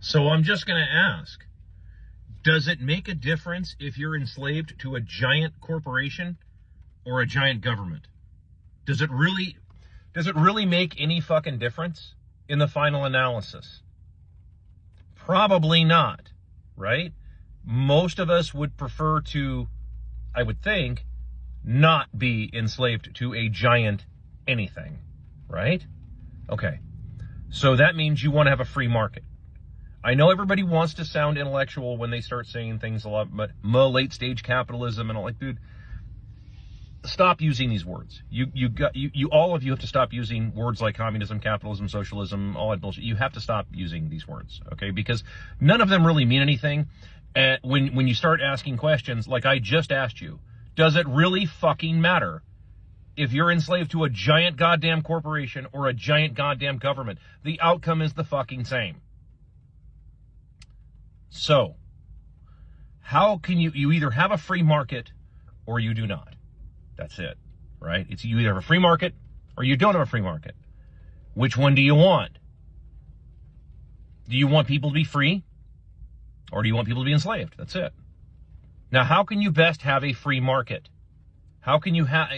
So I'm just going to ask, does it make a difference if you're enslaved to a giant corporation or a giant government? Does it really make any fucking difference in the final analysis? Probably not, right? Most of us would prefer to, I would think, not be enslaved to a giant anything, right? Okay, so that means you want to have a free market. I know everybody wants to sound intellectual when they start saying things a lot, but late stage capitalism and all, like, dude, stop using these words. All of you have to stop using words like communism, capitalism, socialism, all that bullshit. You have to stop using these words, okay? Because none of them really mean anything. And when you start asking questions like I just asked you, does it really fucking matter if you're enslaved to a giant goddamn corporation or a giant goddamn government? The outcome is the fucking same. So, how can you either have a free market or you do not? That's it, right? It's you either have a free market or you don't have a free market. Which one do you want? Do you want people to be free or do you want people to be enslaved? That's it. Now, how can you best have a free market? How can you have,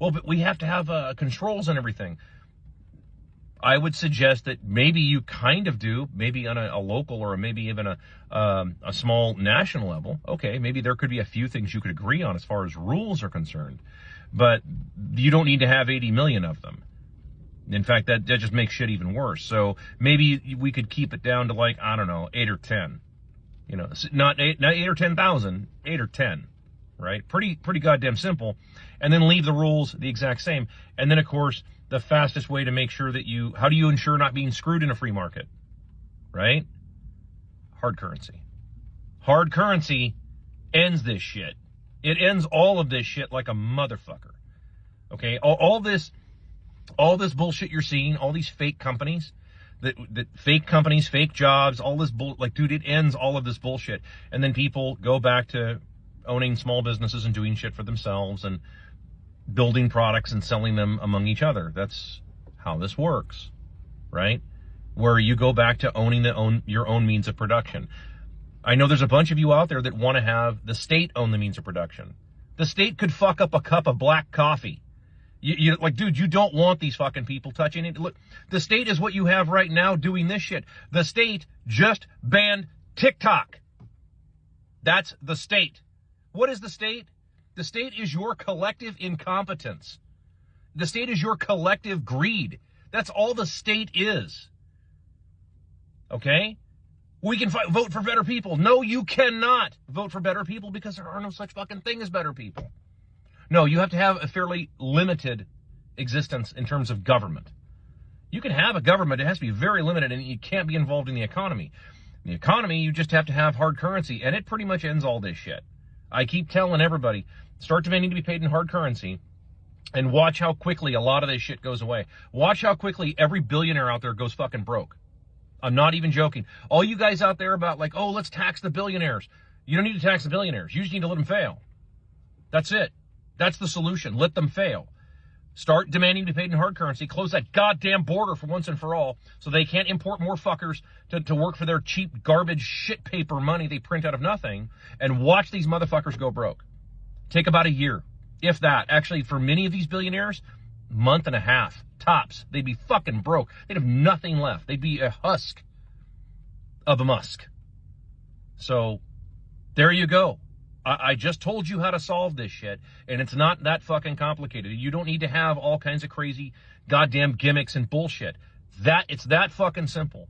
but we have to have controls and everything. I would suggest that maybe you kind of do, maybe on a local or maybe even a small national level. Okay, maybe there could be a few things you could agree on as far as rules are concerned, but you don't need to have 80 million of them. In fact, that just makes shit even worse. So maybe we could keep it down to, like, I don't know, 8 or 10. You know, not 8 or 10,000, 8 or 10. Right? Pretty goddamn simple. And then leave the rules the exact same. And then, of course, the fastest way to make sure that how do you ensure not being screwed in a free market? Right? Hard currency. Hard currency ends this shit. It ends all of this shit like a motherfucker. Okay? All this bullshit you're seeing, all these fake companies, that fake companies, fake jobs, all this dude, it ends all of this bullshit. And then people go back to owning small businesses and doing shit for themselves and building products and selling them among each other. That's how this works, right? Where you go back to owning your own means of production. I know there's a bunch of you out there that want to have the state own the means of production. The state could fuck up a cup of black coffee. You dude, you don't want these fucking people touching it. Look, the state is what you have right now doing this shit. The state just banned TikTok. That's the state. What is the state? The state is your collective incompetence. The state is your collective greed. That's all the state is. Okay? We can vote for better people. No, you cannot vote for better people because there are no such fucking thing as better people. No, you have to have a fairly limited existence in terms of government. You can have a government, it has to be very limited, and you can't be involved in the economy. In the economy, you just have to have hard currency, and it pretty much ends all this shit. I keep telling everybody, start demanding to be paid in hard currency, and watch how quickly a lot of this shit goes away. Watch how quickly every billionaire out there goes fucking broke. I'm not even joking. All you guys out there about, like, oh, let's tax the billionaires. You don't need to tax the billionaires. You just need to let them fail. That's it. That's the solution. Let them fail. Start demanding to be paid in hard currency. Close that goddamn border for once and for all so they can't import more fuckers to work for their cheap garbage shit paper money they print out of nothing, and watch these motherfuckers go broke. Take about a year, if that. Actually, for many of these billionaires, month and a half, tops. They'd be fucking broke. They'd have nothing left. They'd be a husk of a musk. So, there you go. I just told you how to solve this shit, and it's not that fucking complicated. You don't need to have all kinds of crazy goddamn gimmicks and bullshit. It's that fucking simple.